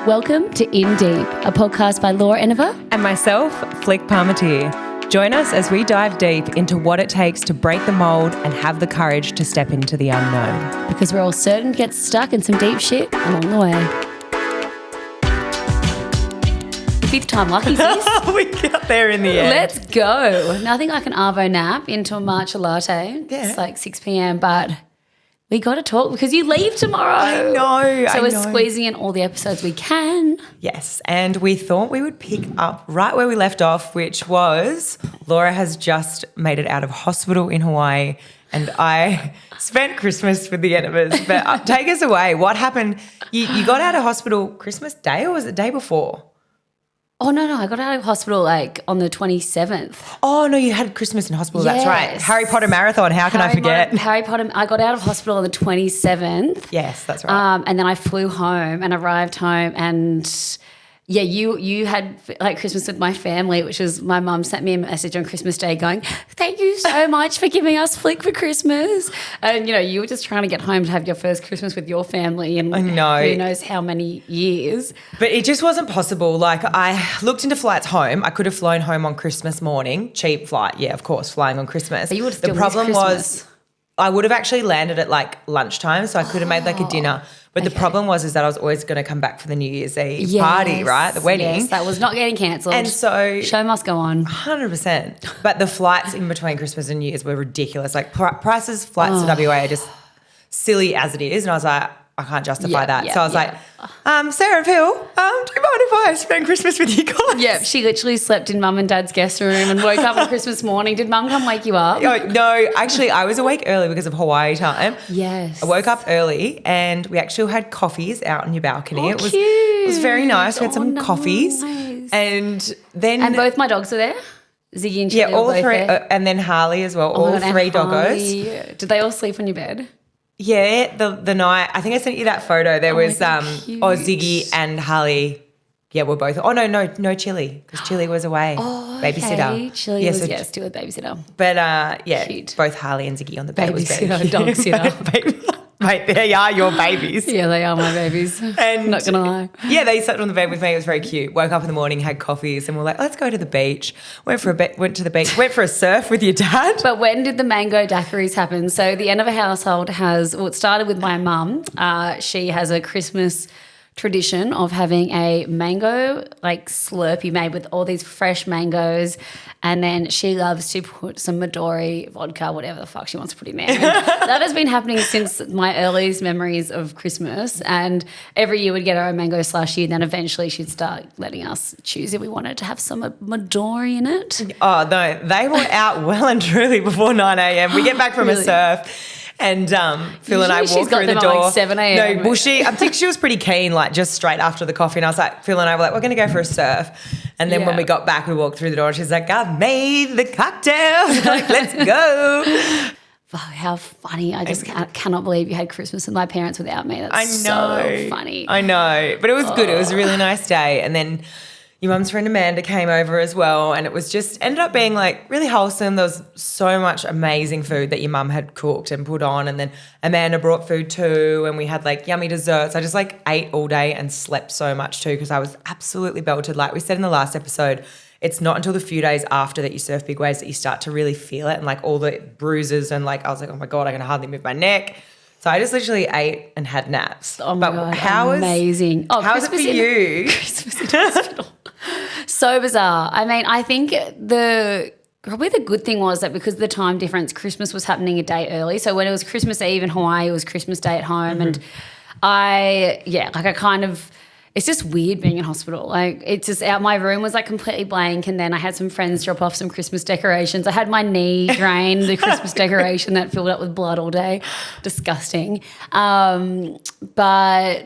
Welcome to In Deep, a podcast by Laura Enova and myself, Flick Palmetier. Join us as we dive deep into what it takes to break the mould and have the courage to step into the unknown. because we're all certain to get stuck in some deep shit along the way. Fifth time lucky, sis. We got there in the end. Let's go. Nothing like an arvo nap into a matcha latte. Yeah. It's like 6 p.m, but we got to talk because you leave tomorrow. I know. So we're squeezing in all the episodes we can. Yes, and we thought we would pick up right where we left off, which was Laura has just made it out of hospital in Hawaii and I spent Christmas with the Enovas. But take us away. What happened? You got out of hospital Christmas Day or was it day before? Oh, no. I got out of hospital like on the 27th. Oh, no, you had Christmas in hospital. That's right. Yes. Harry Potter marathon. How can I forget? Harry Potter. I got out of hospital on the 27th. Yes, that's right. And then I flew home and arrived home and yeah, you had like Christmas with my family, which was my mum sent me a message on Christmas Day going, thank you so much for giving us Flick for Christmas. And, you know, you were just trying to get home to have your first Christmas with your family and I know. who knows how many years. But it just wasn't possible. Like I looked into flights home. I could have flown home on Christmas morning. Cheap flight. Yeah, of course, flying on Christmas. But you would still the problem miss Christmas. was I would have actually landed at like lunchtime, so I could have made like a dinner. But the problem was that I was always going to come back for the New Year's Eve party, right? The wedding. Yes, that was not getting cancelled. And so show must go on. 100%. But the flights in between Christmas and New Year's were ridiculous. Like prices, flights to WA are just silly as it is. And I was like, I can't justify that. So I was like, Sarah and Phil, do you mind if I spend Christmas with you guys? Yeah, she literally slept in mum and dad's guest room and woke up on Christmas morning. Did mum come wake you up? No, actually I was awake early because of Hawaii time. Yes. I woke up early and we actually had coffees out on your balcony. Oh, It was very nice. We had some coffees. And then... And both my dogs were there? Ziggy and Chili yeah, all were both three, there? And then Harley as well, Oh my all God, three and doggos. Harley. Did they all sleep on your bed? Yeah, the night, I think I sent you that photo. There was cute. Ziggy and Harley. Yeah, we're both. Oh, no Chili because Chili was away. Babysitter. Okay. Chili was, still a babysitter. But yeah, Cute. both Harley and Ziggy on the bed. It was very Babysitter, cute. dog sitter. Mate, they are your babies. Yeah, they are my babies. And not going to lie. Yeah, they slept on the bed with me. It was very cute. Woke up in the morning, had coffees, and we're like, let's go to the beach. Went to the beach. Went for a surf with your dad. But when did the mango daiquiris happen? So the Enova household it started with my mum. She has a Christmas tradition of having a mango like Slurpee made with all these fresh mangoes, and then she loves to put some Midori vodka, whatever the fuck she wants to put in there. And that has been happening since my earliest memories of Christmas, and every year we'd get our own mango slushie, and then eventually she'd start letting us choose if we wanted to have some Midori in it. Oh no, they were out well and truly before 9 a.m. We get back from a surf. And Phil and I walked through the door. Like 7 a.m. No, well, I think she was pretty keen, like just straight after the coffee. And I was like, Phil and I were like, we're going to go for a surf. And then when we got back, we walked through the door and she's like, I've made the cocktail. Like, let's go. Oh, how funny. I just cannot believe you had Christmas with my parents without me. That's so funny. I know. But it was good. It was a really nice day. And then your mum's friend Amanda came over as well, and it was just ended up being like really wholesome. There was so much amazing food that your mum had cooked and put on, and then Amanda brought food too, and we had like yummy desserts. I just like ate all day and slept so much too because I was absolutely belted. Like we said in the last episode, it's not until the few days after that you surf big waves that you start to really feel it, and like all the bruises and like I was like, oh my God, I can hardly move my neck. So I just literally ate and had naps. Oh my God, amazing. How was it for you? Christmas in hospital. So bizarre. I mean, I think probably the good thing was that because of the time difference, Christmas was happening a day early. So when it was Christmas Eve in Hawaii, it was Christmas Day at home. And it's just weird being in hospital. Like it's just my room was like completely blank, and then I had some friends drop off some Christmas decorations. I had my knee drain the Christmas decoration that filled up with blood all day. Disgusting. But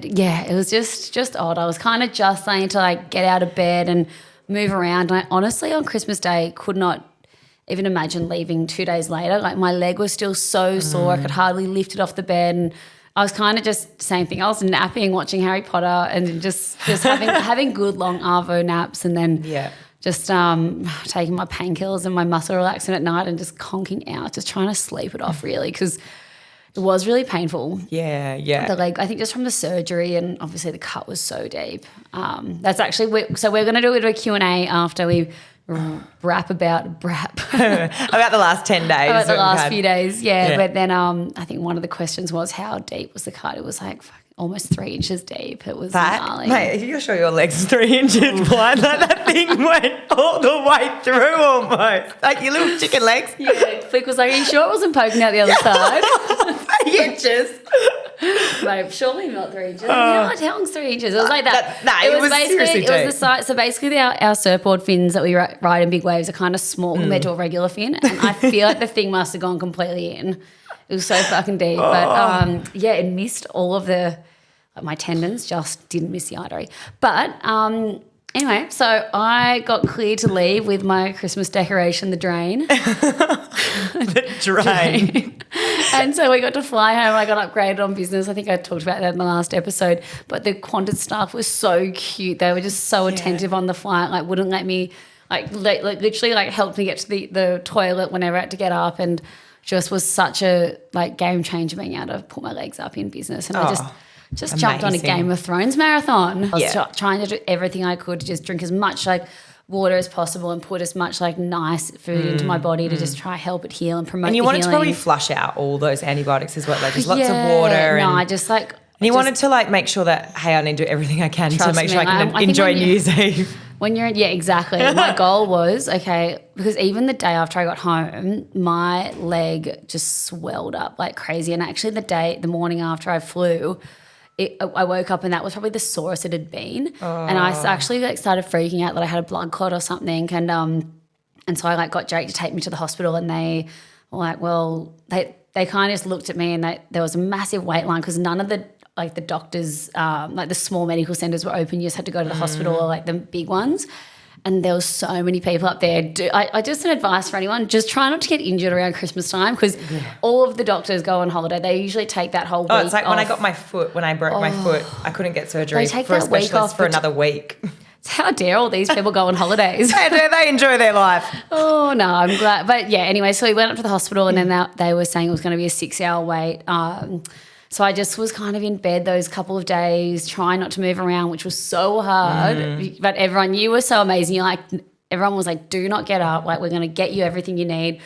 yeah, it was just odd. I was kind of just starting to like get out of bed and move around. And I honestly on Christmas Day could not even imagine leaving 2 days later. Like my leg was still so sore. I could hardly lift it off the bed, and I was kind of just same thing. I was napping, watching Harry Potter, and just having good long arvo naps, and then just taking my painkillers and my muscle relaxant at night and just conking out, just trying to sleep it off really, because It was really painful. Yeah, yeah. The leg, I think just from the surgery, and obviously the cut was so deep. That's actually, so we're going to do a Q&A after we rap about the last 10 days. About the last few days, yeah. But then I think one of the questions was how deep was the cut? It was like almost 3 inches deep. It was gnarly. Mate, you're sure your leg's 3 inches wide? Like that thing went all the way through almost. Like your little chicken legs. Yeah, Flick was like, are you sure it wasn't poking out the other side? 3 inches. Mate, surely not 3 inches. How long's 3 inches? It was like that. It was basically, it was the size. So basically our surfboard fins that we ride in big waves are kind of small compared to a regular fin. And I feel like the thing must have gone completely in. It was so fucking deep. But it missed all of my tendons, just didn't miss the artery. But anyway, so I got cleared to leave with my Christmas decoration, the drain. The drain. And so we got to fly home. I got upgraded on business. I think I talked about that in the last episode. But the Qantas staff was so cute. They were just so attentive on the flight, like wouldn't let me, literally helped me get to the toilet whenever I had to get up, and just was such a game changer being able to put my legs up in business. And I just jumped on a Game of Thrones marathon. I was trying to do everything I could to just drink as much water as possible and put as much nice food into my body to just try help it heal and promote. And you wanted to probably flush out all those antibiotics as well, just lots of water. No, I just And you wanted to make sure that, hey, I need to do everything I can to make sure I can enjoy New Year's Eve. When you're exactly. My goal was, because even the day after I got home, my leg just swelled up like crazy. And actually the morning after I flew, I woke up and that was probably the sorest it had been. And I actually started freaking out that I had a blood clot or something. And so I got Jake to take me to the hospital, and they were like, well, they kind of just looked at me, and there was a massive wait line because none of the doctors, the small medical centres were open. You just had to go to the hospital or the big ones. And there was so many people up there. I just an advice for anyone, just try not to get injured around Christmas time, because all of the doctors go on holiday. They usually take that whole week off. It's like when I got my foot, when I broke my foot, I couldn't get surgery for a specialist for another week. How dare all these people go on holidays? They enjoy their life. Oh, no, I'm glad. But, yeah, anyway, so we went up to the hospital, and then they were saying it was going to be a 6-hour wait. So I just was kind of in bed those couple of days, trying not to move around, which was so hard. But you were so amazing. Everyone was like, do not get up. We're going to get you everything you need.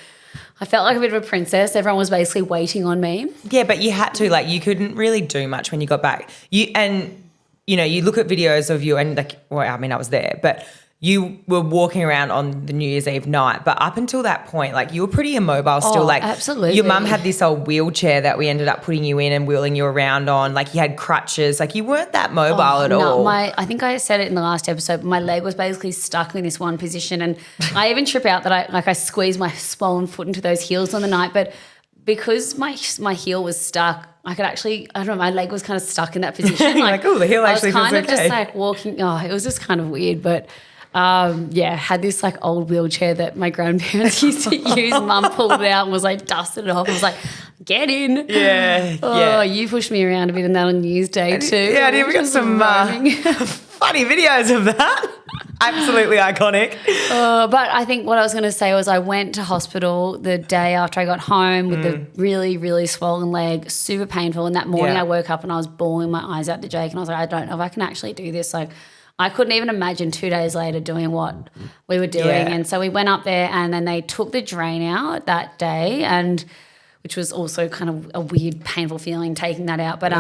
I felt like a bit of a princess. Everyone was basically waiting on me. Yeah, but you had to. You couldn't really do much when you got back. You look at videos of you and I was there, but you were walking around on the New Year's Eve night, but up until that point, you were pretty immobile still. Absolutely. Your mum had this old wheelchair that we ended up putting you in and wheeling you around on. You had crutches. You weren't that mobile at all. I think I said it in the last episode, but my leg was basically stuck in this one position, and I even trip out that I squeezed my swollen foot into those heels on the night, but because my heel was stuck, I could actually, I don't know, my leg was kind of stuck in that position. The heel actually feels okay. I was kind of just walking, it was just kind of weird, but had this old wheelchair that my grandparents used to use. Mum pulled it out and was dusted it off. I was like, get in. Yeah. You pushed me around a bit in that on New Year's Day too. Yeah, we got some funny videos of that. Absolutely iconic. But I think what I was going to say was I went to hospital the day after I got home with the really, really swollen leg, super painful. And that morning I woke up and I was bawling my eyes out to Jake, and I was like, I don't know if I can actually do this. I couldn't even imagine 2 days later doing what we were doing. Yeah. And so we went up there, and then they took the drain out that day, and which was also kind of a weird, painful feeling taking that out. But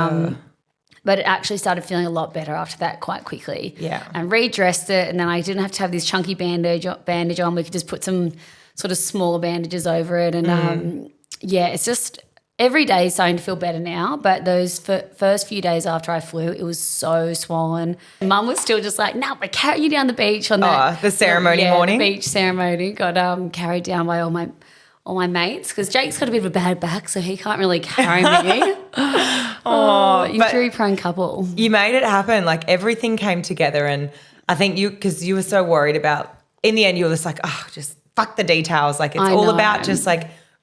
it actually started feeling a lot better after that quite quickly. Yeah. And redressed it, and then I didn't have to have this chunky bandage on. We could just put some sort of smaller bandages over it. And it's just every day is starting to feel better now, but those first few days after I flew, it was so swollen. Mum was still just like, no, we're carrying you down the beach on the ceremony morning. The beach ceremony got carried down by all my mates, because Jake's got a bit of a bad back, so he can't really carry me. Injury-prone couple. You made it happen. Everything came together, and I think because you were so worried about, in the end you were just just fuck the details. It's all about just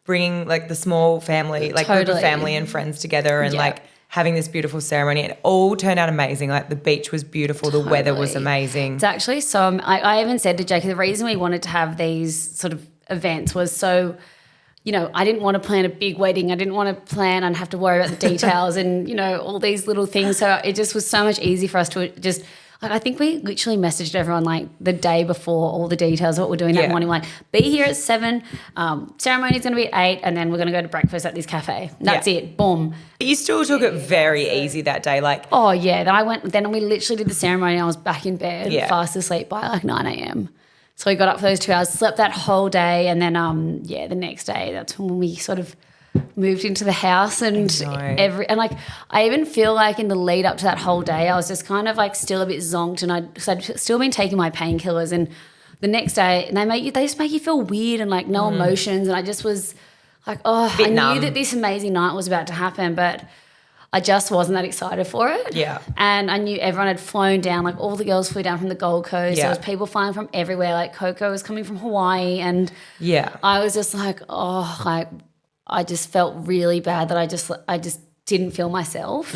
bringing the small family, group of family and friends together, and having this beautiful ceremony. It all turned out amazing. The beach was beautiful. The weather was amazing. It's actually so, I even said to Jake, the reason we wanted to have these sort of events was so I didn't want to plan a big wedding. I didn't want to plan and have to worry about the details and, all these little things. So it just was so much easier for us to just I think we literally messaged everyone like the day before all the details of what we're doing that morning. Like, be here at 7, ceremony's going to be at 8, and then we're going to go to breakfast at this cafe. That's it. Boom. But you still took it very easy that day. Like, oh, yeah. Then we literally did the ceremony and I was back in bed, fast asleep by like 9 a.m. So we got up for those 2 hours, slept that whole day, and then, the next day, that's when we sort of moved into the house and I even feel like in the lead up to that whole day, I was just kind of like still a bit zonked, and I'd still been taking my painkillers, and the next day, and they just make you feel weird and like no emotions, and I just was like, I knew that this amazing night was about to happen, but I just wasn't that excited for it. Yeah. And I knew everyone had flown down, like all the girls flew down from the Gold Coast. There was people flying from everywhere, like Coco was coming from Hawaii, and I was just like, I just felt really bad that I just didn't feel myself.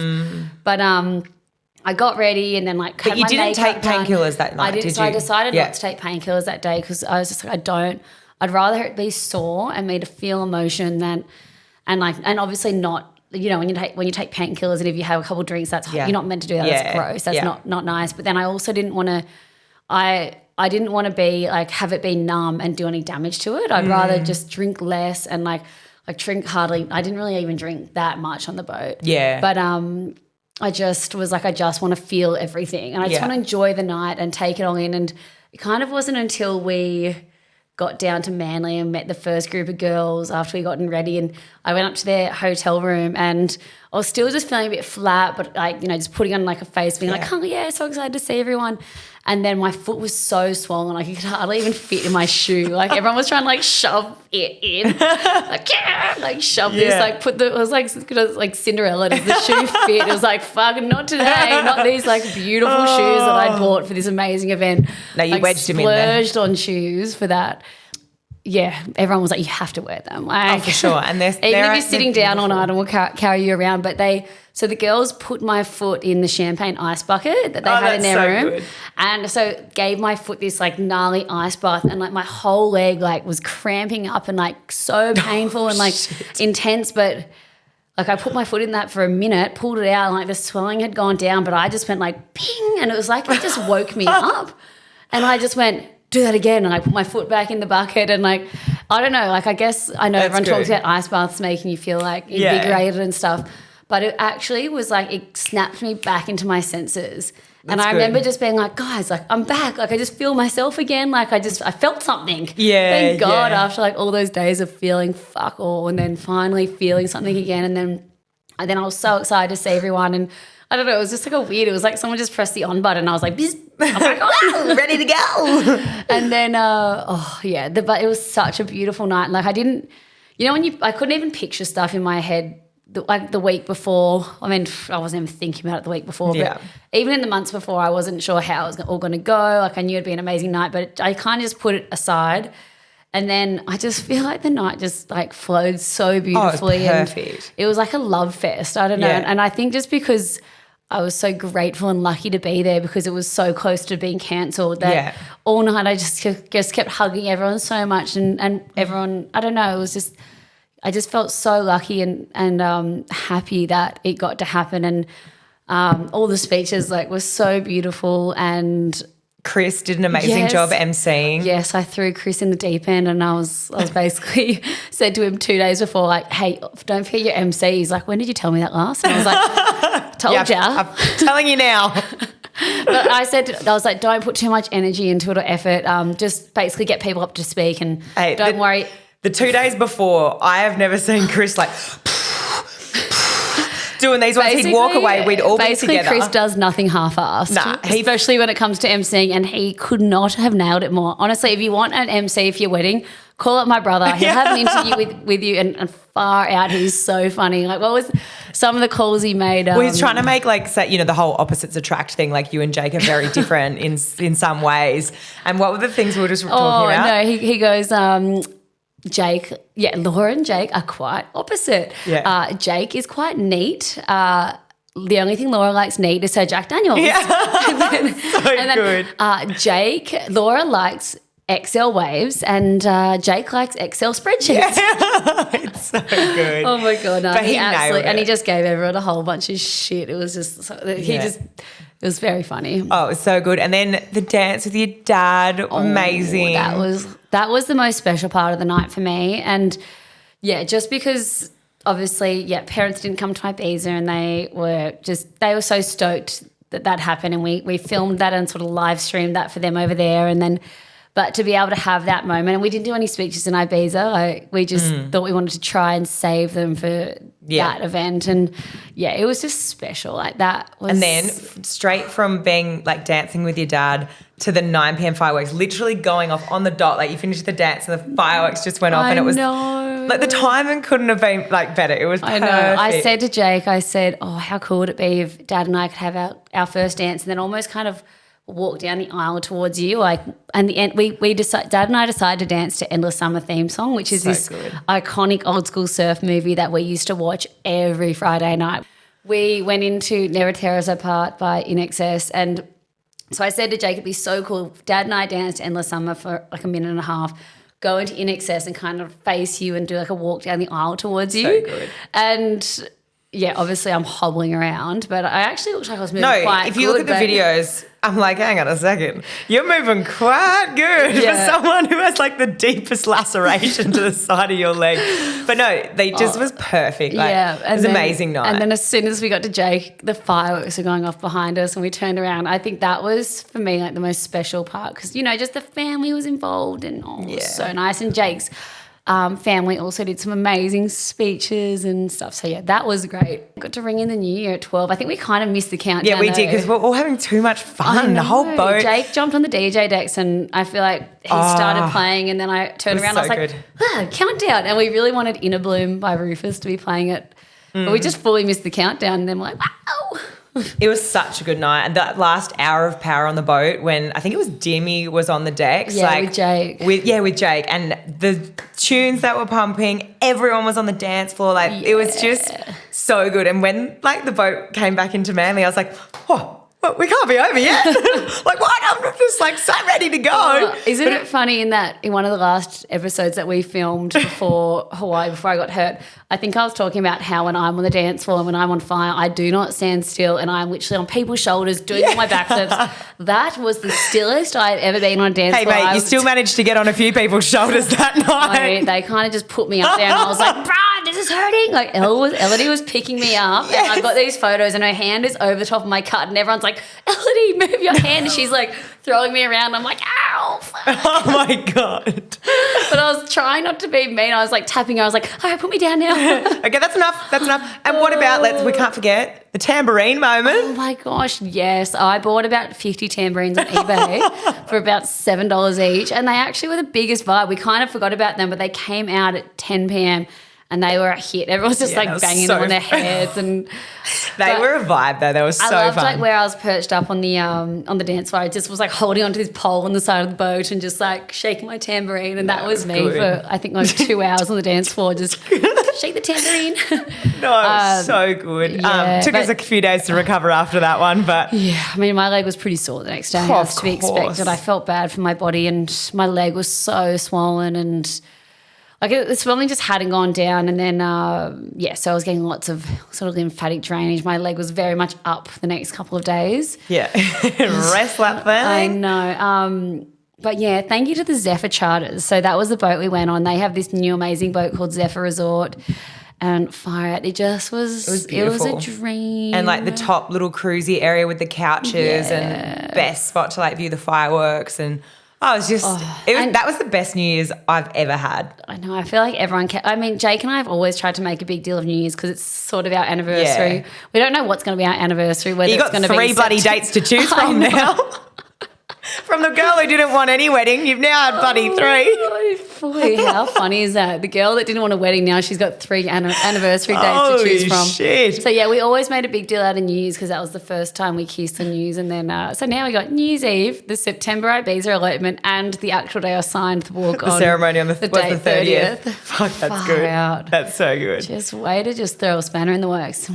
But I got ready and then like But you didn't take painkillers that night, did you? So I decided not to take painkillers that day because I was just like, I'd rather it be sore and me to feel emotion and obviously not, when you take painkillers and if you have a couple of drinks, you're not meant to do that. That's gross. That's not nice. But then I also didn't want to, I didn't want to be like, have it be numb and do any damage to it. I'd rather just drink less and like drink hardly. I didn't really even drink that much on the boat. Yeah. But I just was like, I just want to feel everything and I just want to enjoy the night and take it all in. And it kind of wasn't until we got down to Manly and met the first group of girls after we gotten ready, and I went up to their hotel room and I was still just feeling a bit flat, but like, just putting on like a face being like, so excited to see everyone. And then my foot was so swollen, like it could hardly even fit in my shoe. Like everyone was trying to like shove it in, like shove this, like it was like Cinderella, does the shoe fit? It was like, fuck, not today, not these like beautiful shoes that I bought for this amazing event. No, you wedged them in there. Splurged on shoes for that. Yeah, everyone was like, you have to wear them. Like, for sure. And even if you're sitting down all night and we'll carry you around. But so the girls put my foot in the champagne ice bucket that they had in their room. Good. And so gave my foot this like gnarly ice bath, and like my whole leg like was cramping up and like so painful and like intense. But like I put my foot in that for a minute, pulled it out, and like the swelling had gone down, but I just went like ping, and it was like it just woke me up. And I just went, do that again, and I put my foot back in the bucket, and like I don't know, like I guess I know everyone talks about ice baths making you feel like invigorated and stuff, but it actually was like it snapped me back into my senses. And I remember just being like, guys, like I'm back, like I just feel myself again, like I felt something. Thank God after like all those days of feeling fuck all, and then finally feeling something again, and then I was so excited to see everyone, and I don't know, it was just like it was like someone just pressed the on button and I was like, I'm like, oh, ready to go. And then, but it was such a beautiful night. Like I didn't, I couldn't even picture stuff in my head like the week before. I mean, I wasn't even thinking about it the week before, but even in the months before, I wasn't sure how it was all going to go. Like I knew it'd be an amazing night, but I kind of just put it aside. And then I just feel like the night just like flowed so beautifully. Oh, perfect. And it was like a love fest. I don't know. Yeah. And I think just because I was so grateful and lucky to be there because it was so close to being cancelled that all night I just kept hugging everyone so much and everyone, I don't know, it was just, I just felt so lucky and happy that it got to happen, and all the speeches like were so beautiful, and Chris did an amazing job emceeing. Yes, I threw Chris in the deep end, and I was basically said to him 2 days before, like, hey, don't forget your MC. He's like, when did you tell me that last? And I was like, told ya. I'm telling you now. But I was like, don't put too much energy into it or effort. Just basically get people up to speak, and don't worry. The 2 days before, I have never seen Chris like doing these ones. He'd walk away, we'd all be together. Chris does nothing half-assed, especially when it comes to emceeing, and he could not have nailed it more. Honestly, if you want an MC for your wedding, call up my brother. He'll have an interview with you, and far out, he's so funny. Like, what was some of the calls he made? Well, he's trying to make the whole opposites attract thing. Like you and Jake are very different in some ways. And what were the things we were just talking about? No, he goes, Jake, Laura and Jake are quite opposite. Yeah. Jake is quite neat. The only thing Laura likes neat is her Jack Daniels. Yeah. Good. Jake, Laura likes Excel waves, and Jake likes Excel spreadsheets. It's so good. Oh my God, no, But he nailed it. and he just gave everyone a whole bunch of shit. It was just, it was very funny. Oh, it was so good. And then the dance with your dad, amazing. That was the most special part of the night for me. And yeah, just because obviously, parents didn't come to my Ibiza, and they were so stoked that happened, and we filmed that and sort of live streamed that for them over there. And then, but to be able to have that moment, and we didn't do any speeches in Ibiza. We just thought we wanted to try and save them for that event. And yeah, it was just special. Like that was. And then straight from being like dancing with your dad to the 9 p.m. fireworks, literally going off on the dot. Like you finished the dance and the fireworks just went off, and it was like the timing couldn't have been like better. It was perfect. I know. I said to Jake, oh, how cool would it be if Dad and I could have our first dance, and then almost kind of walk down the aisle towards you, like, and the end. Dad and I decided to dance to "Endless Summer" theme song, which is this iconic old school surf movie that we used to watch every Friday night. We went into Never Tear Us Apart by In Excess, and so I said to Jake, it'd be so cool if Dad and I danced to "Endless Summer" for like a minute and a half, go into In Excess and kind of face you and do like a walk down the aisle towards you. So good. And yeah, obviously I'm hobbling around, but I actually looked like I was moving quite good. If you look at the videos, I'm like, hang on a second, you're moving quite good for someone who has like the deepest laceration to the side of your leg. But no, they just was perfect. Like, it was an amazing night. And then as soon as we got to Jake, the fireworks were going off behind us, and we turned around. I think that was for me like the most special part, because just the family was involved, and it was so nice. And Jake's family also did some amazing speeches and stuff. So yeah, that was great. Got to ring in the new year at 12. I think we kind of missed the countdown. Yeah, we did, because we're all having too much fun. The whole boat. Jake jumped on the DJ decks, and I feel like he started playing, and then I turned around and I was like, countdown. And we really wanted Inner Bloom by Rufus to be playing it. But we just fully missed the countdown, and then we're like, wow. It was such a good night. And that last hour of power on the boat, when I think it was Dimmy was on the decks. Yeah, with Jake. With Jake. And the tunes that were pumping, everyone was on the dance floor. Like it was just so good. And when like the boat came back into Manly, I was like, well, we can't be over yet. Like, what? I'm just like so ready to go. Isn't it funny in one of the last episodes that we filmed before Hawaii, before I got hurt, I think I was talking about how when I'm on the dance floor and when I'm on fire, I do not stand still, and I'm literally on people's shoulders doing all my backflips. That was the stillest I'd ever been on a dance floor. Hey, mate, you still managed to get on a few people's shoulders that night. They kind of just put me up there, and I was like, bruh, this is hurting. Like Elodie was picking me up, and I've got these photos, and her hand is over the top of my cut, and everyone's like, Elodie, move your hand. And she's like throwing me around. I'm like, ow. Oh my God. But I was trying not to be mean. I was like tapping her. I was like, all right, put me down now. Okay, that's enough. And what about, we can't forget the tambourine moment. Oh my gosh, yes. I bought about 50 tambourines on eBay for about $7 each, and they actually were the biggest vibe. We kind of forgot about them, but they came out at 10 p.m. and they were a hit. Everyone was just like banging them on their heads, and they were a vibe though. They were so fun. I loved like where I was perched up on the dance floor. I just was like holding onto this pole on the side of the boat and just like shaking my tambourine, and that was me for I think like 2 hours on the dance floor, just shake the tambourine. No, it was so good. Took us a few days to recover after that one, but yeah, I mean my leg was pretty sore the next day. As to be expected. I felt bad for my body, and my leg was so swollen, and like the swelling just hadn't gone down, and then so I was getting lots of sort of lymphatic drainage. My leg was very much up the next couple of days. Yeah, rest that thing. I know. But yeah, thank you to the Zephyr Charters. So that was the boat we went on. They have this new amazing boat called Zephyr Resort, and fire out. It was beautiful. It was a dream. And like the top little cruisy area with the couches and best spot to like view the fireworks, and that was the best New Year's I've ever had. I know. I feel like everyone Jake and I have always tried to make a big deal of New Year's because it's sort of our anniversary. Yeah. We don't know what's going to be our anniversary. Whether you got it's going to be 3 bloody dates to choose from now. From the girl who didn't want any wedding, you've now had bloody 3. Oh, boy, how funny is that? The girl that didn't want a wedding, now she's got 3 anniversary dates to choose from. Shit. So yeah, we always made a big deal out of New Year's because that was the first time we kissed on New Year's, and then so now we got New Year's Eve, the September Ibiza elopement, and the actual day I signed the walk on. The ceremony on the 30th. Fuck, that's good. Out. That's so good. Just way to just throw a spanner in the works.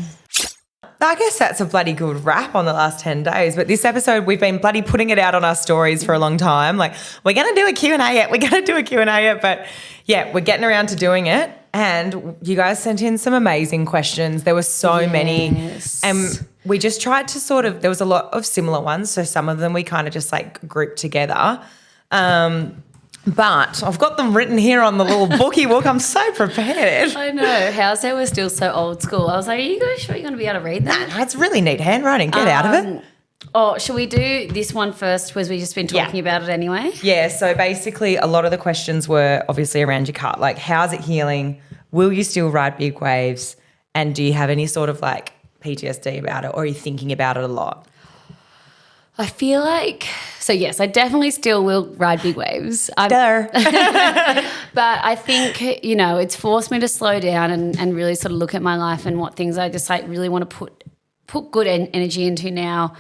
I guess that's a bloody good wrap on the last 10 days. But this episode, we've been bloody putting it out on our stories for a long time. Like, we're going to do a Q&A yet. We're going to do a Q&A yet. But, yeah, we're getting around to doing it. And you guys sent in some amazing questions. There were so many. And we just tried to sort of – there was a lot of similar ones. So some of them we kind of just, like, grouped together. But I've got them written here on the little bookie book. I'm so prepared. I know. How's that we're still so old school? I was like, are you guys sure you're going to be able to read that? No, it's really neat handwriting. Get out of it. Oh, should we do this one first because we've just been talking about it anyway? Yeah, so basically a lot of the questions were obviously around your cut. Like, how's it healing? Will you still ride big waves? And do you have any sort of like PTSD about it, or are you thinking about it a lot? I feel like, so yes, I definitely still will ride big waves. But But I think, it's forced me to slow down and really sort of look at my life and what things I just like really want to put good energy into now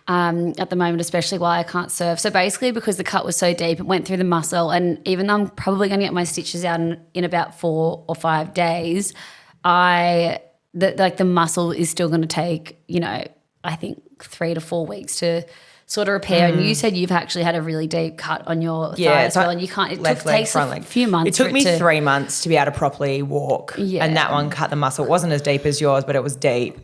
at the moment, especially while I can't surf. So basically because the cut was so deep, it went through the muscle, and even though I'm probably going to get my stitches out in about 4 or 5 days, the muscle is still going to take, I think 3 to 4 weeks to sort of repair. And you said you've actually had a really deep cut on your thigh as well, and you can't. It takes a few months. It took me 3 months to be able to properly walk, and that one cut the muscle. It wasn't as deep as yours, but it was deep.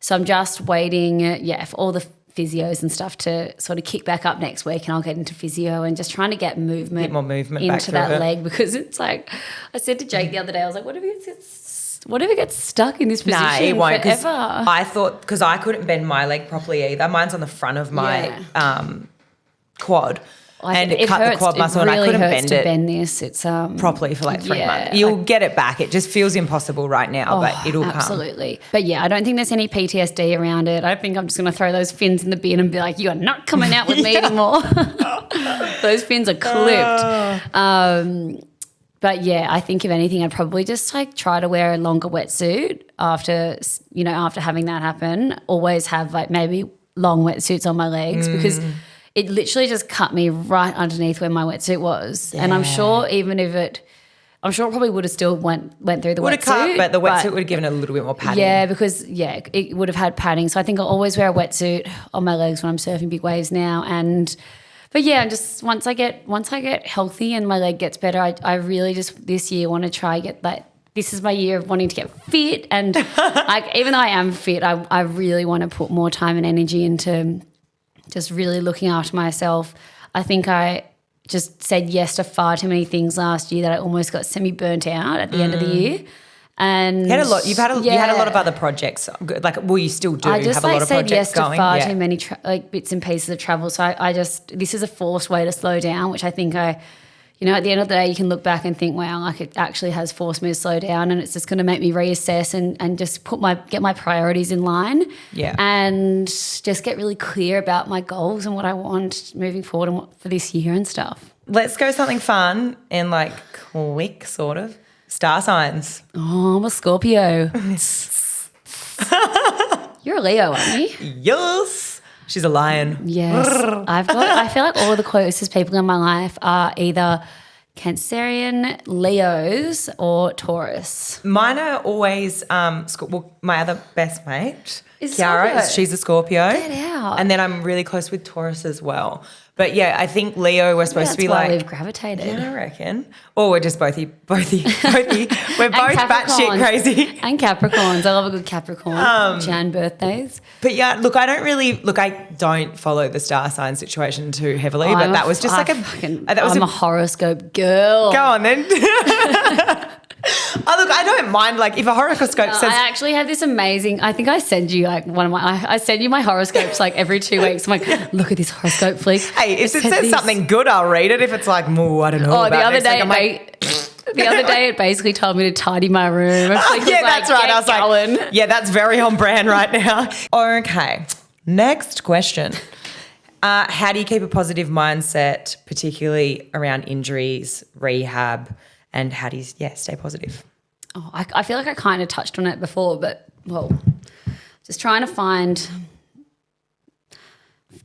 So I'm just waiting, for all the physios and stuff to sort of kick back up next week, and I'll get into physio and just trying to get movement, more movement into back that leg, because it's like I said to Jake the other day, I was like, what if it gets stuck in this position it won't, forever? I thought, because I couldn't bend my leg properly either. Mine's on the front of my quad. And it cut the quad muscle, really and I couldn't hurts bend this. It's properly for like 3 months. You'll get it back. It just feels impossible right now, but it'll come. Absolutely. But yeah, I don't think there's any PTSD around it. I think I'm just going to throw those fins in the bin and be like, you are not coming out with me anymore. Those fins are clipped. But yeah, I think if anything, I'd probably just like try to wear a longer wetsuit after having that happen. Always have like maybe long wetsuits on my legs because it literally just cut me right underneath where my wetsuit was. Yeah. And I'm sure it probably would have still went through the wetsuit. Would have cut, but the wetsuit would have given it a little bit more padding. Yeah, because it would have had padding. So I think I'll always wear a wetsuit on my legs when I'm surfing big waves now. But yeah, just once I get healthy and my leg gets better, I really just this year want to try get that. This is my year of wanting to get fit, and even though I am fit, I really want to put more time and energy into just really looking after myself. I think I just said yes to far too many things last year that I almost got semi-burnt out at the end of the year. And you had a lot. You had a lot of other projects. You still do I just have a lot of projects yes going. To far too many bits and pieces of travel. So this is a forced way to slow down, which I think at the end of the day, you can look back and think, wow, like it actually has forced me to slow down, and it's just going to make me reassess and just get my priorities in line. Yeah. And just get really clear about my goals and what I want moving forward and for this year and stuff. Let's go something fun and like quick sort of. Star signs. Oh, I'm a Scorpio. You're a Leo, aren't you? Yes. She's a lion. Yes. I feel like all the closest people in my life are either Cancerian, Leos, or Taurus. Mine are always my other best mate, Is Kiara, she's a Scorpio. Get out. And then I'm really close with Taurus as well. But yeah, I think Leo we're supposed to be like. That's why we've gravitated. Yeah, I reckon. Or we're just both. We're both batshit crazy. And Capricorns. I love a good Capricorn. Jan birthdays. But yeah, look, I don't follow the star sign situation too heavily. But that was just I'm a horoscope girl. Go on then. Oh, look, I don't mind, like, if a horoscope says... I actually have this amazing... I think I send you, like, I send you my horoscopes, like, every 2 weeks. I'm like, look at this horoscope flick. Hey, if it says something good, I'll read it. If it's like, I don't know about the other this. day, the other day it basically told me to tidy my room. That's right. I was like, yeah, that's very on brand right now. Okay, next question. How do you keep a positive mindset, particularly around injuries, rehab, and how do you stay positive? Oh, I feel like I kind of touched on it before, but just trying to find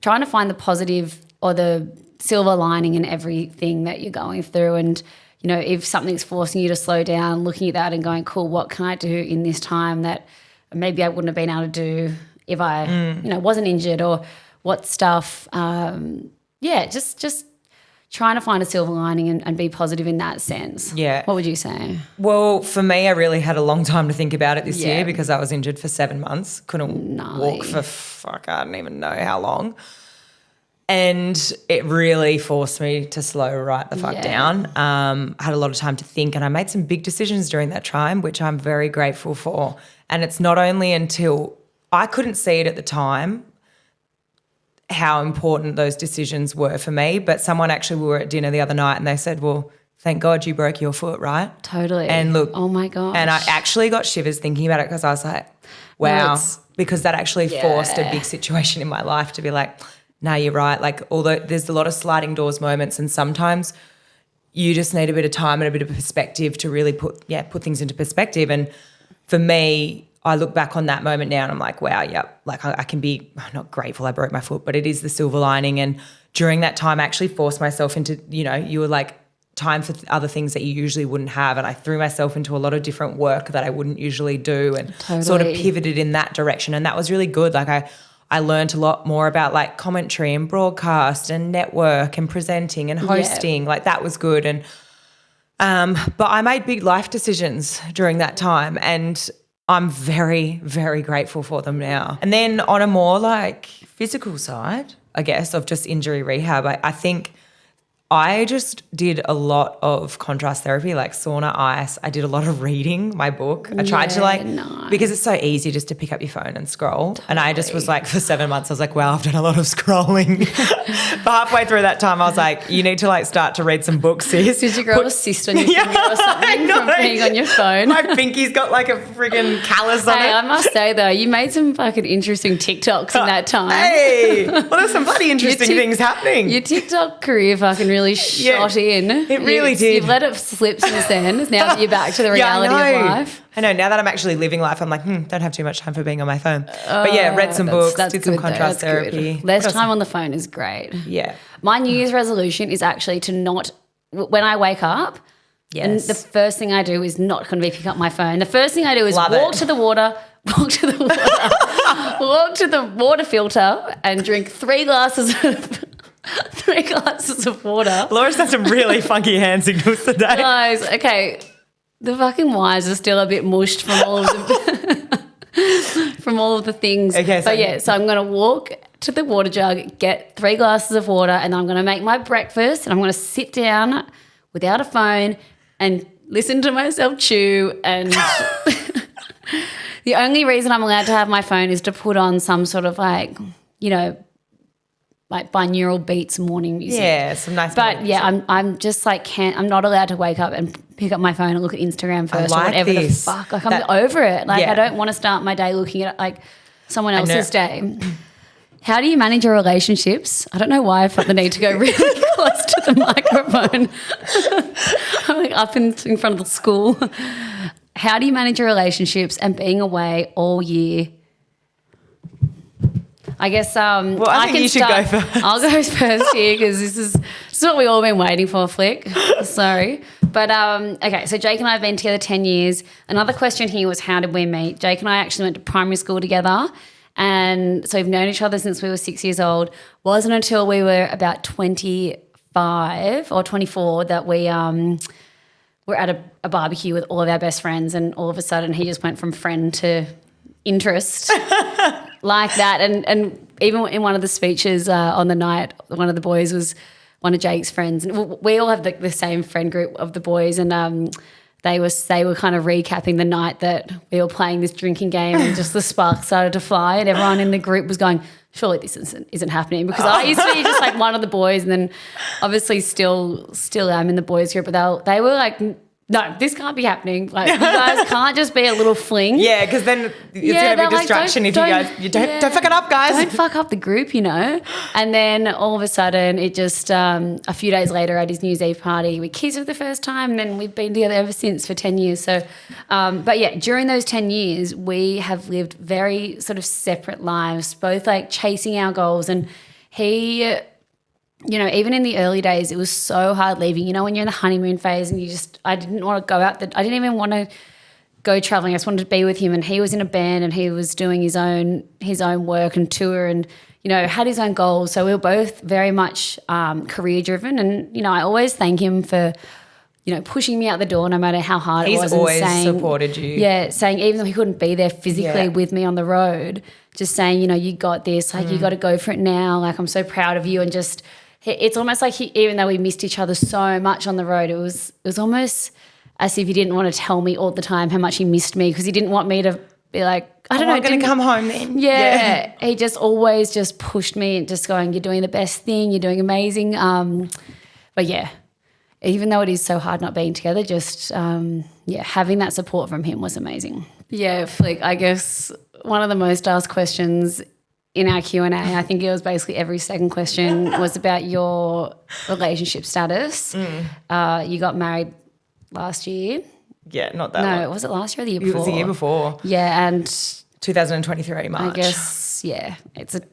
the positive or the silver lining in everything that you're going through. And if something's forcing you to slow down, looking at that and going, cool, what can I do in this time that maybe I wouldn't have been able to do if I, wasn't injured or what stuff. Just trying to find a silver lining and be positive in that sense. Yeah. What would you say? Well, for me, I really had a long time to think about it this Yeah. year because I was injured for 7 months. Couldn't walk for I don't even know how long. And it really forced me to slow right the fuck down. I had a lot of time to think and I made some big decisions during that time, which I'm very grateful for. And it's not only until I couldn't see it at the time how important those decisions were for me, but someone actually, we were at dinner the other night and they said, well, thank God you broke your foot, right? Totally. And look. Oh my gosh. And I actually got shivers thinking about it because I was like, wow, because that actually forced a big situation in my life to be like, no, you're right. Like, although there's a lot of sliding doors moments and sometimes you just need a bit of time and a bit of perspective to really put things into perspective. And for me, I look back on that moment now and I'm like, wow, like I can be not grateful I broke my foot, but it is the silver lining. And during that time, I actually forced myself into, you were like time for other things that you usually wouldn't have. And I threw myself into a lot of different work that I wouldn't usually do and sort of pivoted in that direction. And that was really good. Like I learned a lot more about like commentary and broadcast and network and presenting and hosting. Like that was good. And but I made big life decisions during that time and I'm very, very grateful for them now. And then on a more like physical side, I guess, of just injury rehab, I think I just did a lot of contrast therapy, like sauna, ice. I did a lot of reading my book. I tried to because it's so easy just to pick up your phone and scroll. Totally. And I just was like, for 7 months, I was like, wow, I've done a lot of scrolling. But halfway through that time, I was like, you need to like start to read some books, sis. Did you grow a cyst on your finger or something from being on your phone? My pinky's got like a friggin' callus on it. I must say though, you made some fucking interesting TikToks in that time. Hey, well, there's some bloody interesting things happening. Your TikTok career fucking really shot in. It really did. You've let it slip since then. Now that you're back to the reality of life. I know. Now that I'm actually living life, I'm like, don't have too much time for being on my phone. But yeah, read some books, did some contrast therapy. Less time on the phone is great. Yeah. My New Year's resolution is actually to not, when I wake up, and the first thing I do is not going to be pick up my phone. The first thing I do is walk to the water, walk to the water filter and drink 3 glasses of water. Laura's done some really funky hand signals today. Guys, okay, the fucking wires are still a bit mushed from all of the from all of the things. Okay, so I'm going to walk to the water jug, get 3 glasses of water, and I'm going to make my breakfast, and I'm going to sit down without a phone and listen to myself chew. And the only reason I'm allowed to have my phone is to put on some sort of like binaural beats morning music. Yeah, some nice. But yeah, I'm just like I'm not allowed to wake up and pick up my phone and look at Instagram first or whatever the fuck. Like I'm over it. Like I don't want to start my day looking at like someone else's day. How do you manage your relationships? I don't know why I felt the need to go really close to the microphone. I'm like up in front of the school. How do you manage your relationships and being away all year? I guess I think you should go first. I'll go first here because this is what we've all been waiting for, Flick. Sorry. But, okay, so Jake and I have been together 10 years. Another question here was how did we meet? Jake and I actually went to primary school together, and so we've known each other since we were 6 years old. Wasn't until we were about 25 or 24 that we were at a barbecue with all of our best friends, and all of a sudden he just went from friend to interest like that. And even in one of the speeches on the night, one of the boys was one of Jake's friends. And we all have the same friend group of the boys, and they were kind of recapping the night that we were playing this drinking game, and just the sparks started to fly, and everyone in the group was going, surely this isn't happening, because I used to be just like one of the boys, and then obviously still am in the boys group, but they were like, no, this can't be happening. Like, you guys can't just be a little fling. Yeah, because then it's going to be a distraction if you guys don't fuck it up, guys. Don't fuck up the group, And then all of a sudden, it just a few days later at his New Year's Eve party, we kissed for the first time, and then we've been together ever since for 10 years. So, but yeah, during those 10 years, we have lived very sort of separate lives, both like chasing our goals. And he, even in the early days, it was so hard leaving. When you're in the honeymoon phase and I didn't want to go out. I didn't even want to go traveling. I just wanted to be with him, and he was in a band and he was doing his own work and tour, and had his own goals. So we were both very much career driven, and I always thank him for pushing me out the door no matter how hard it was. He's always supported you. Yeah, saying even though he couldn't be there physically with me on the road, just saying, you got this, like you got to go for it now. Like, I'm so proud of you. And just, it's almost like even though we missed each other so much on the road, it was almost as if he didn't want to tell me all the time how much he missed me, because he didn't want me to be like, I don't know. I'm going to come home then. Yeah. He just always just pushed me and just going, you're doing the best thing. You're doing amazing. But yeah, even though it is so hard not being together, just, having that support from him was amazing. Yeah, Flick, I guess one of the most asked questions in our Q&A, I think it was basically every second question, was about your relationship status. You got married last year. Yeah, not that long. No, was it last year or the year before? It was the year before. Yeah, and 2023 March. I guess,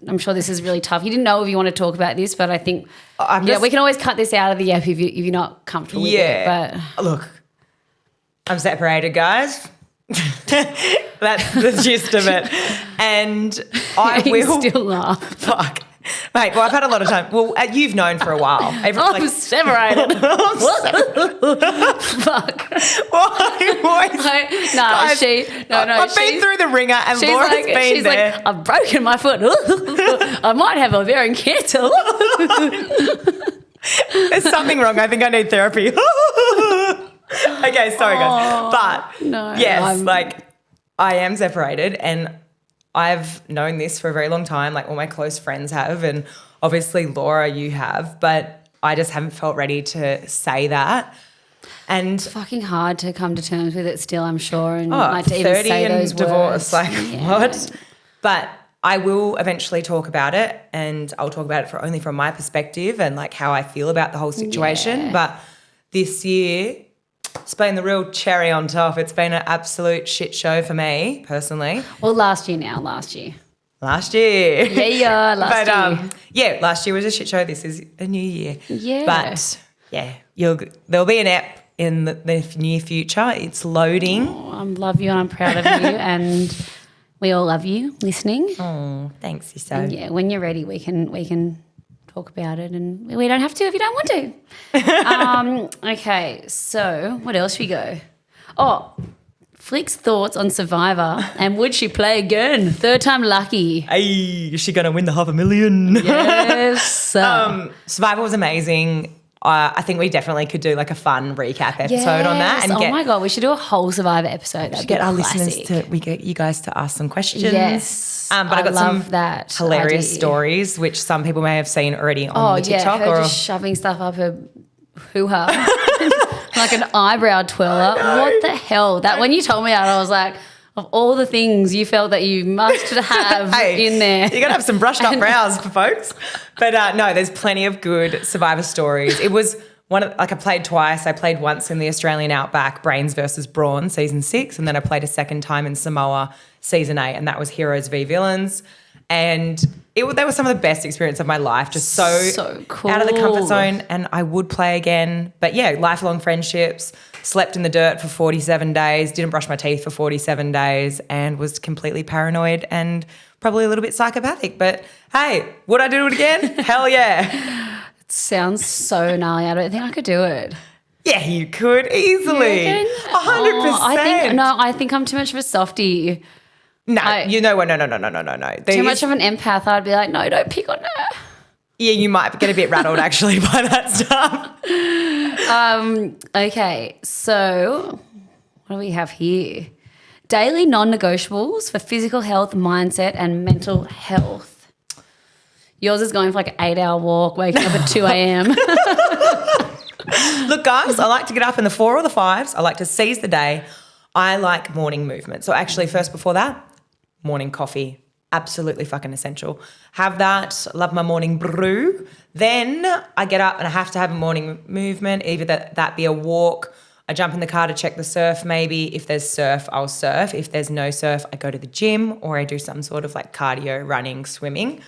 I'm sure this is really tough. You didn't know if you want to talk about this, but I think we can always cut this out of the app if you're not comfortable with it. But look, I'm separated, guys. That's the gist of it. And I will still laugh. Fuck. Mate, well, I've had a lot of time. Well, you've known for a while. I'm separated. Fuck. I've been through the ringer, and Laura's been there. Like, I've broken my foot. I might have ovarian cancer. There's something wrong. I think I need therapy. Okay, sorry guys. But yes, I am separated, and I've known this for a very long time, like all my close friends have, and obviously Laura, you have, but I just haven't felt ready to say that. And it's fucking hard to come to terms with it still, I'm sure, and to even say those divorce, words. What? But I will eventually talk about it, and I'll talk about it only from my perspective and like how I feel about the whole situation. Yeah. But this year, it's been the real cherry on top. It's been an absolute shit show for me personally. Well, last year. Last year. Last year. Last year was a shit show. This is a new year. Yeah. But there'll be an app in the near future. It's loading. I love you and I'm proud of you, and we all love you listening. Oh, thanks, Iso. And yeah, when you're ready, we can talk about it, and we don't have to if you don't want to. Okay, so what else we go? Oh, Flick's thoughts on Survivor, and would she play again? Third time lucky. Hey, is she going to win the $500,000? Yes. Survivor was amazing. I think we definitely could do like a fun recap episode on that. And my God, we should do a whole Survivor episode. That'd get our listeners we get you guys to ask some questions. Yes. But I got some hilarious stories, which some people may have seen already on the TikTok. Her just shoving stuff up her hoo-ha. Like an eyebrow twirler. What the hell? That when you told me that, I was like, of all the things you felt that you must have in there. You're going to have some brushed up brows for folks. But no, there's plenty of good Survivor stories. It was I played twice. I played once in the Australian Outback, Brains versus Brawn, season 6. And then I played a second time in Samoa, season 8. And that was Heroes v Villains. And they were some of the best experience of my life. Just so cool. Out of the comfort zone. And I would play again. But yeah, lifelong friendships. Slept in the dirt for 47 days, didn't brush my teeth for 47 days, and was completely paranoid and probably a little bit psychopathic. But hey, would I do it again? Hell yeah. It sounds so gnarly. I don't think I could do it. Yeah, you could easily. 100%. I think I'm too much of a softie. No. Too much of an empath. I'd be like, no, don't pick on her. Yeah, you might get a bit rattled actually by that stuff. Okay, so what do we have here? Daily non-negotiables for physical health, mindset, and mental health. Yours is going for like an 8-hour walk, waking up at 2 a.m. Look, guys, I like to get up in the 4 or the 5s. I like to seize the day. I like morning movement. So actually first before that, morning coffee. Absolutely fucking essential. Have that. Love my morning brew. Then I get up and I have to have a morning movement, either that be a walk. I jump in the car to check the surf maybe. If there's surf, I'll surf. If there's no surf, I go to the gym or I do some sort of like cardio, running, swimming.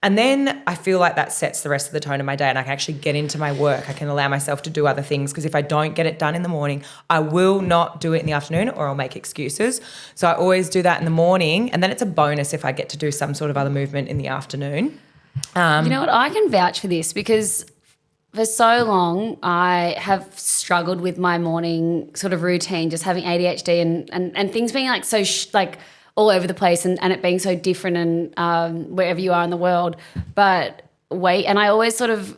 And then I feel like that sets the rest of the tone of my day, and I can actually get into my work. I can allow myself to do other things, because if I don't get it done in the morning, I will not do it in the afternoon, or I'll make excuses. So I always do that in the morning, and then it's a bonus if I get to do some sort of other movement in the afternoon. You know what? I can vouch for this, because for so long I have struggled with my morning sort of routine, just having ADHD and things being like so like all over the place, and it being so different and wherever you are in the world. But and I always sort of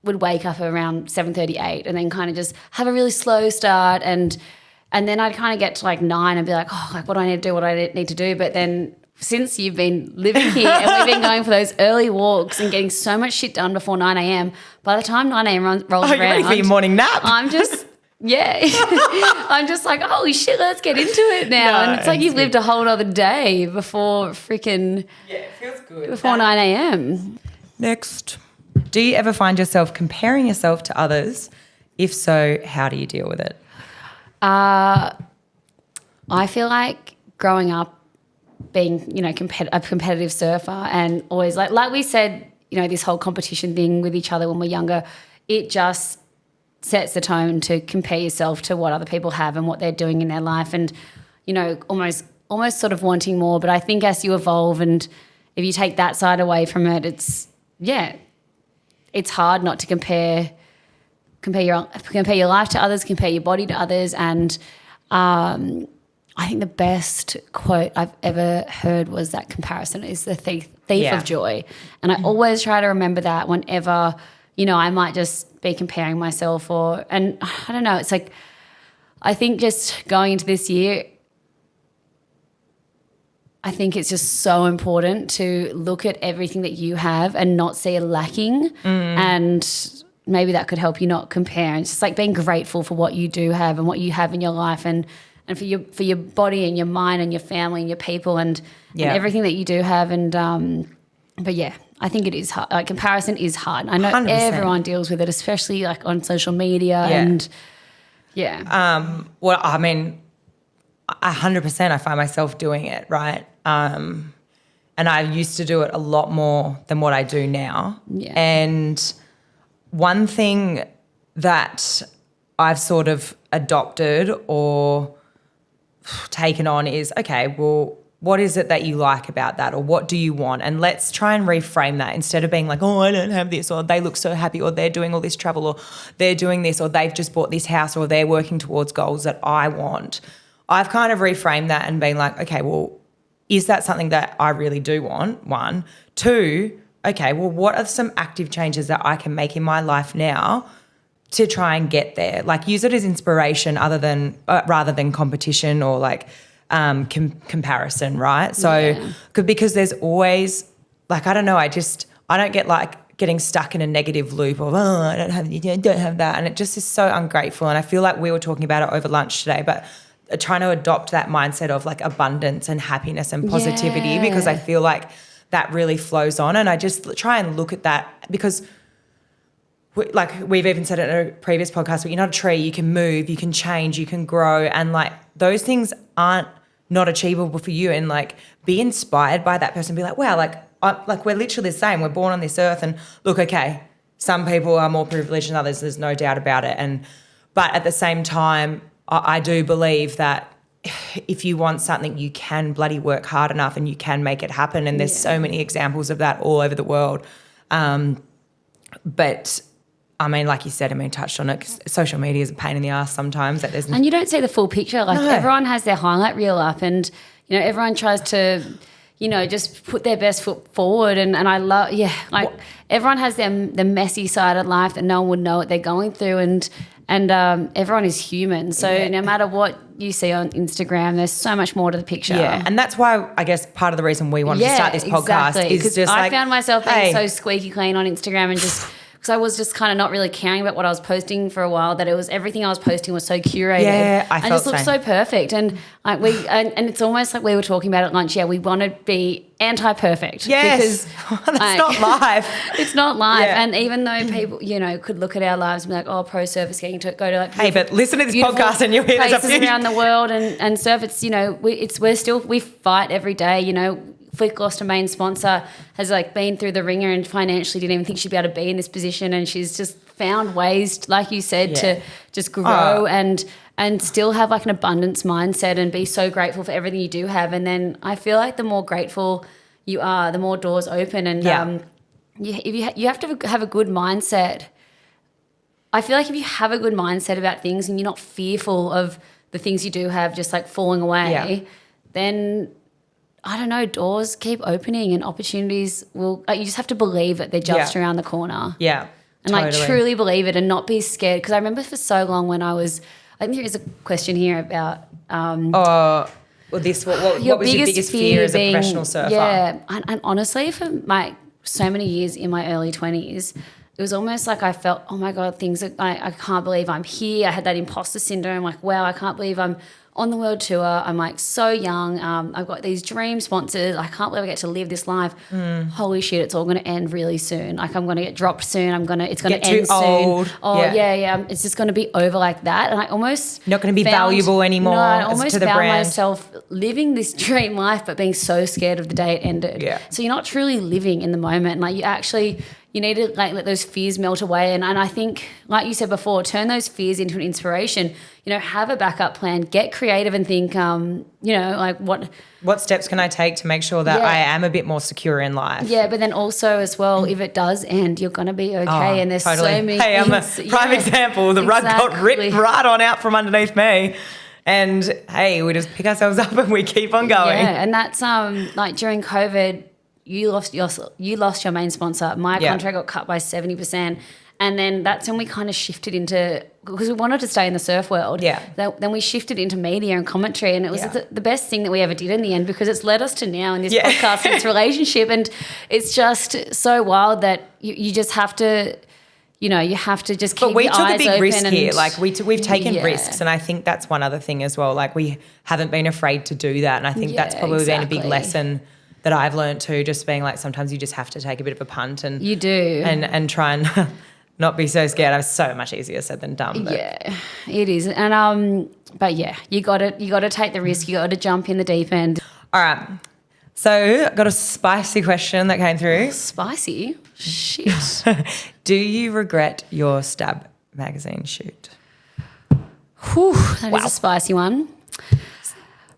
would wake up around 7:38 and then kind of just have a really slow start, and then I'd kind of get to like 9 and be like, oh, like what do I need to do? What do I need to do? But then since you've been living here and we've been going for those early walks and getting so much shit done before 9 a.m, by the time 9 a.m. rolls around, you're ready for your morning nap. I'm just, I'm just like, holy shit, let's get into it now. And it's like you've lived a whole other day before freaking, it feels good. Before 9 a.m. Next. Do you ever find yourself comparing yourself to others? If so, how do you deal with it? I feel like growing up, being, a competitive surfer, and always like we said, this whole competition thing with each other when we're younger, it just sets the tone to compare yourself to what other people have and what they're doing in their life, and almost sort of wanting more. But I think as you evolve, and if you take that side away from it, it's hard not to compare your life to others, compare your body to others. And I think the best quote I've ever heard was that comparison is the thief of joy. And I always try to remember that whenever, I might just be comparing myself, and I don't know, it's like, I think just going into this year, I think it's just so important to look at everything that you have and not see a lacking. And maybe that could help you not compare. And it's just like being grateful for what you do have and what you have in your life, and for your body and your mind and your family and your people and everything that you do have. And but yeah, I think it is hard. Like, comparison is hard. I know 100%. Everyone deals with it, especially like on social media. And well, I mean, 100% I find myself doing it, right? And I used to do it a lot more than what I do now. Yeah. And one thing that I've sort of adopted or taken on is, okay, well, what is it that you like about that, or what do you want? And let's try and reframe that, instead of being like, oh, I don't have this, or they look so happy, or they're doing all this travel, or they're doing this, or they've just bought this house, or they're working towards goals that I want. I've kind of reframed that and been like, okay, well, is that something that I really do want? 1. 2, okay, well, what are some active changes that I can make in my life now to try and get there? Like, use it as inspiration rather than competition or like comparison, right? So because there's always, like, I don't know, I don't get like getting stuck in a negative loop of, oh, I don't have that. And it just is so ungrateful. And I feel like we were talking about it over lunch today, but trying to adopt that mindset of like abundance and happiness and positivity, because I feel like that really flows on. And I just try and look at that, because like we've even said it in a previous podcast, but you're not a tree, you can move, you can change, you can grow. And like those things aren't not achievable for you. And like be inspired by that person, be like, wow, like we're literally the same. We're born on this earth, and look, okay, some people are more privileged than others. There's no doubt about it. But at the same time, I do believe that if you want something, you can bloody work hard enough and you can make it happen. And there's so many examples of that all over the world. But I mean, like you said, touched on it, 'cause social media is a pain in the ass sometimes. And you don't see the full picture. Like everyone has their highlight reel up, and, everyone tries to, just put their best foot forward. And I love, everyone has the messy side of life that no one would know what they're going through. And everyone is human. So no matter what you see on Instagram, there's so much more to the picture. Yeah, and that's why I guess part of the reason we wanted to start this podcast is just I found myself being so squeaky clean on Instagram, and just because I was just kind of not really caring about what I was posting for a while, that it was everything I was posting was so curated. Yeah, I felt and just looked so perfect. And like and it's almost like we were talking about at lunch. Yeah, we want to be anti-perfect. Yes, because that's not life. It's not life. Yeah. And even though people, could look at our lives and be like, oh, pro surfers getting to go to like, hey, but listen to this podcast and you'll hear places around the world and surf. It's we fight every day. lost her main sponsor, has like been through the ringer and financially didn't even think she'd be able to be in this position, and she's just found ways, like you said, to just grow and still have like an abundance mindset and be so grateful for everything you do have. And then I feel like the more grateful you are, the more doors open. And you have to have a good mindset. I feel like if you have a good mindset about things and you're not fearful of the things you do have just like falling away, then I don't know, doors keep opening and opportunities will, like, you just have to believe that they're just around the corner. Yeah. And like truly believe it and not be scared. Because I remember for so long when I think there is a question here about what was your biggest fear as a professional surfer? Yeah. And honestly, for so many years in my early 20s, it was almost like I felt, oh my God, I can't believe I'm here. I had that imposter syndrome, like, wow, I can't believe I'm on the world tour. I'm like so young. I've got these dream sponsors. I can't believe I get to live this life. Holy shit, it's all going to end really soon. Like I'm going to get dropped soon. It's going to end old. soon. Oh yeah. It's just going to be over like that. And I almost not going to be valuable anymore. No, I almost to the found brand. myself living this dream life, but being so scared of the day it ended. Yeah. So you're not truly living in the moment. Like you need to like let those fears melt away. And I think, like you said before, turn those fears into an inspiration. Have a backup plan, get creative and think, like what steps can I take to make sure that I am a bit more secure in life? Yeah, but then also as well, if it does end, you're going to be okay. And there's so many Hey, I'm a prime example. The rug got ripped right on out from underneath me. And hey, we just pick ourselves up and we keep on going. Yeah, and that's like during COVID, you lost your main sponsor. My contract got cut by 70%. And then that's when we kind of shifted into, because we wanted to stay in the surf world. Yeah. Then we shifted into media and commentary, and it was the best thing that we ever did in the end, because it's led us to now in this podcast and this relationship. And it's just so wild that you just have to, you have to just keep your eyes open. But we took a big risk here. Like we've taken risks, and I think that's one other thing as well. Like we haven't been afraid to do that, and I think that's probably been a big lesson that I've learned too. Just being like, sometimes you just have to take a bit of a punt, and you do, and try and not be so scared. It's so much easier said than done. Yeah, it is. And but yeah, you got to take the risk. You got to jump in the deep end. All right. So got a spicy question that came through. Spicy? Shit. Do you regret your Stab magazine shoot? Whew, that is a spicy one.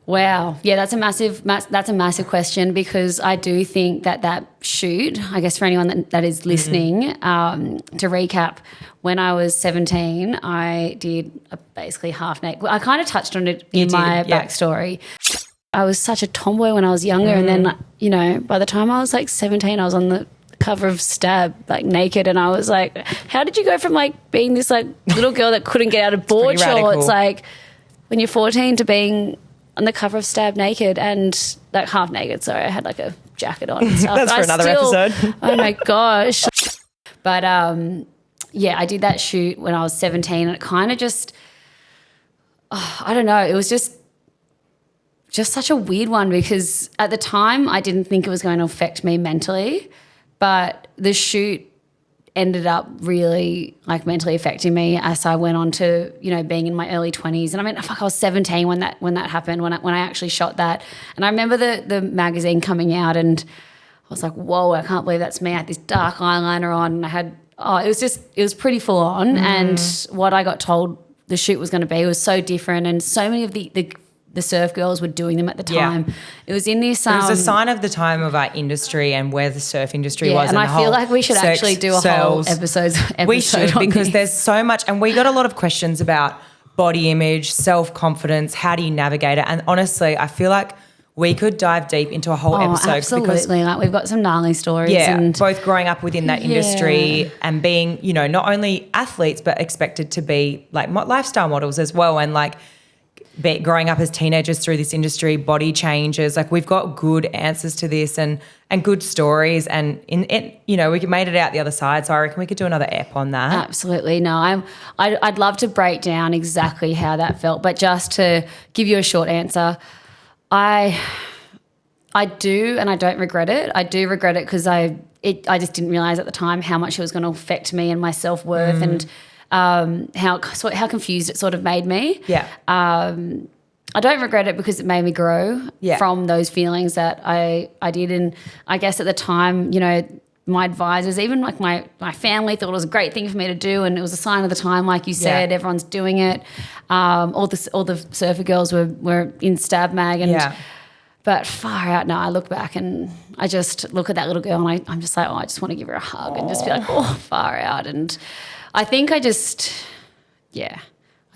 Wow. Yeah, that's a massive question, because I do think that shoot, I guess for anyone that is listening, to recap, when I was 17, I did a basically half naked. I kind of touched on it in my backstory. I was such a tomboy when I was younger, and then, by the time I was like 17, I was on the cover of Stab, like naked, and I was like, how did you go from like being this like little girl that couldn't get out of board shorts, like when you're 14, to being on the cover of Stab naked, and like half naked. Sorry, I had like a jacket on and stuff. That's for another episode. Oh my gosh. But I did that shoot when I was 17, and it kind of just, I don't know, it was just such a weird one, because at the time I didn't think it was going to affect me mentally, but the shoot ended up really like mentally affecting me as I went on to, being in my early 20s. And I mean, I was 17 when that happened, when I actually shot that. And I remember the magazine coming out, and I was like, whoa, I can't believe that's me. I had this dark eyeliner on, and I had, it was pretty full on. And what I got told the shoot was going to be was so different, and so many of the surf girls were doing them at the time. Yeah. It was in this. It was a sign of the time of our industry and where the surf industry was. And I feel like we should actually do a whole episode. We should, because there's so much, and we got a lot of questions about body image, self-confidence, how do you navigate it? And honestly, I feel like we could dive deep into a whole episode. Absolutely. Like we've got some gnarly stories. Yeah, and both growing up within that industry and being, not only athletes, but expected to be like lifestyle models as well. And like, growing up as teenagers through this industry, body changes, like we've got good answers to this and good stories, and we made it out the other side. So I reckon we could do another ep on that. Absolutely. No, I'd love to break down exactly how that felt, but just to give you a short answer, I do, and I don't regret it. I do regret it because I just didn't realize at the time how much it was going to affect me and my self-worth, and how confused it sort of made me. Yeah. I don't regret it because it made me grow from those feelings that I did. And I guess at the time, you know, my advisors, even like my family thought it was a great thing for me to do, and it was a sign of the time, like you said, everyone's doing it. All the surfer girls were in Stab Mag, and but far out now. I look back and I just look at that little girl, and I'm just like, I just want to give her a hug and just be like, far out. And I think I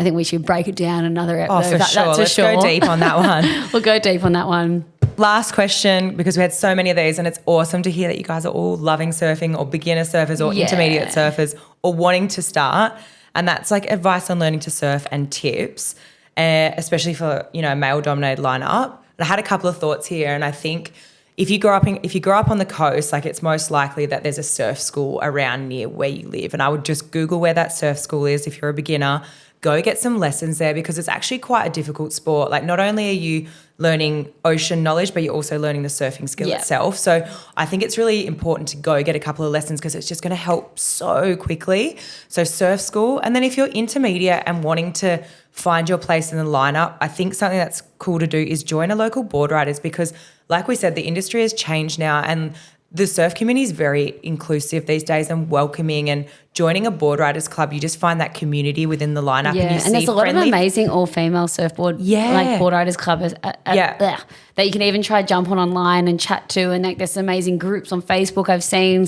think we should break it down another episode. That's for sure. Let's go deep on that one. We'll go deep on that one. Last question, because we had so many of these, and it's awesome to hear that you guys are all loving surfing, or beginner surfers, or intermediate surfers, or wanting to start. And that's like advice on learning to surf and tips, especially for, you know, a male-dominated lineup. And I had a couple of thoughts here, and I think if you grow up on the coast, like it's most likely that there's a surf school around near where you live. And I would just Google where that surf school is if you're a beginner. Go get some lessons there, because it's actually quite a difficult sport. Like, not only are you learning ocean knowledge, but you're also learning the surfing skill itself. So I think it's really important to go get a couple of lessons, because it's just going to help so quickly. So surf school. And then if you're intermediate and wanting to find your place in the lineup, I think something that's cool to do is join a local board riders, because like we said, the industry has changed now, and the surf community is very inclusive these days and welcoming, and joining a board riders club, you just find that community within the lineup. And there's a lot of amazing all-female surfboard like board riders clubs that you can even try jump on online and chat to, and like there's amazing groups on Facebook I've seen.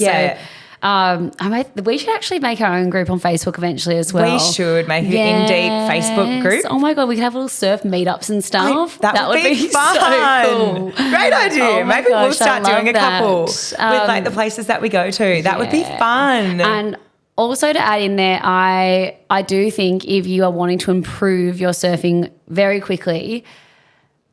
We should actually make our own group on Facebook eventually as well. We should make an in-deep Facebook group. Oh my God, we could have little surf meetups and stuff. That would be fun. So cool. Great idea. Oh Maybe we'll start doing a couple with like the places that we go to. That would be fun. And also to add in there, I do think if you are wanting to improve your surfing very quickly,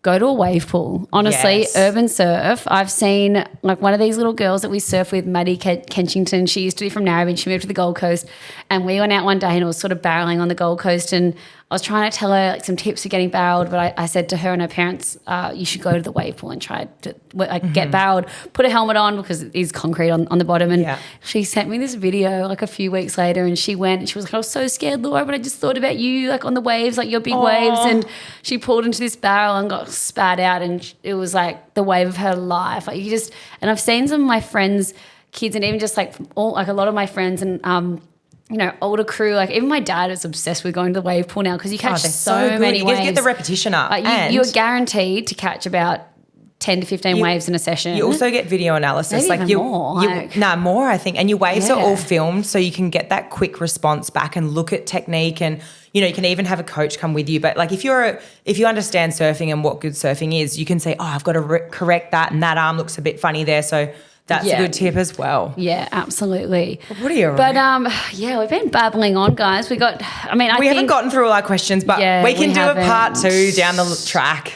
go to a wave pool. Honestly, urban surf. I've seen like one of these little girls that we surf with, Maddie Kenchington. She used to be from Narrabeen. She moved to the Gold Coast, and we went out one day and it was sort of barreling on the Gold Coast, and I was trying to tell her like some tips for getting barreled, but I said to her and her parents, you should go to the wave pool and try to get barreled. Put a helmet on because it is concrete on the bottom. And she sent me this video like a few weeks later, and she went and she was like, I was so scared, Laura, but I just thought about you like on the waves, like your big waves. And she pulled into this barrel and got spat out, and it was like the wave of her life. Like and I've seen some of my friends' kids, and even just like a lot of my friends and you know, older crew, like even my dad is obsessed with going to the wave pool now, because you catch so many waves. You get the repetition up. You're guaranteed to catch about 10 to 15 waves in a session. You also get video analysis. Maybe even more. More, I think. And your waves are all filmed, so you can get that quick response back and look at technique, and you know, you can even have a coach come with you. But like if you understand surfing and what good surfing is, you can say, I've got to correct that, and that arm looks a bit funny there. So that's a good tip as well. Yeah, absolutely. What are you? But we've been babbling on, guys. We haven't gotten through all our questions, but we can do a part 2 down the track.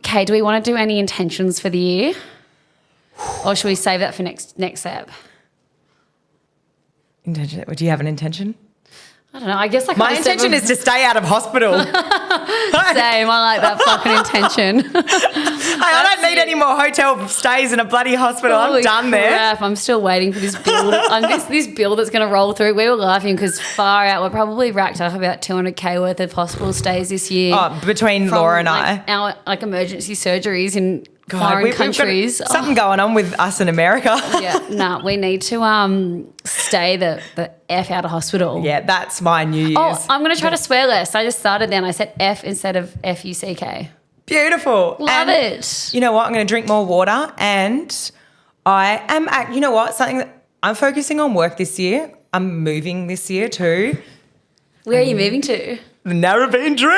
Kay, do we want to do any intentions for the year, or should we save that for next ep? Intention? Do you have an intention? I don't know. I guess my intention is to stay out of hospital. Same. I like that fucking intention. I don't need any more hotel stays in a bloody hospital. I'm done there. I'm still waiting for this bill. This bill that's going to roll through. We were laughing because far out, we're probably racked up about $200K worth of hospital stays this year. Oh, between Laura and I. Our emergency surgeries in foreign countries. We've got something going on with us in America. We need to stay the F out of hospital. Yeah, that's my New Year's. Oh, I'm going to try to swear less. I just started then. I said F instead of FUCK. Beautiful. Love it. You know what? I'm going to drink more water, and I am, you know what? Something that I'm focusing on work this year. I'm moving this year too. Where are you moving to? The Narrabeen dream.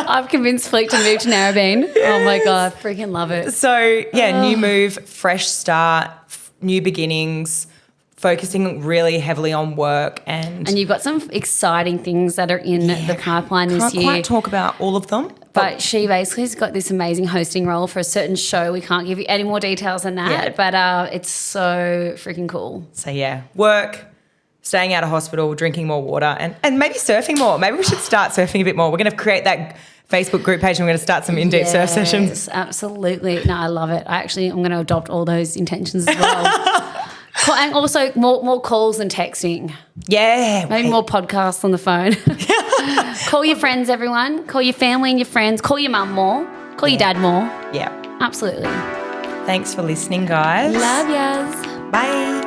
I've convinced Fleet to move to Narrabeen. Yes. Oh my God, I freaking love it. So new move, fresh start, new beginnings, focusing really heavily on work. And you've got some exciting things that are in the pipeline this year. Can't quite talk about all of them. But she basically has got this amazing hosting role for a certain show. We can't give you any more details than that, but it's so freaking cool. So work, staying out of hospital, drinking more water, and maybe surfing more. Maybe we should start surfing a bit more. We're going to create that Facebook group page and we're going to start some in-deep surf sessions. Yes, absolutely. No, I love it. I'm going to adopt all those intentions as well. And also more calls than texting. Yeah. Maybe more podcasts on the phone. Call your friends, everyone. Call your family and your friends. Call your mum more. Call your dad more. Yeah. Absolutely. Thanks for listening, guys. Love yas. Bye.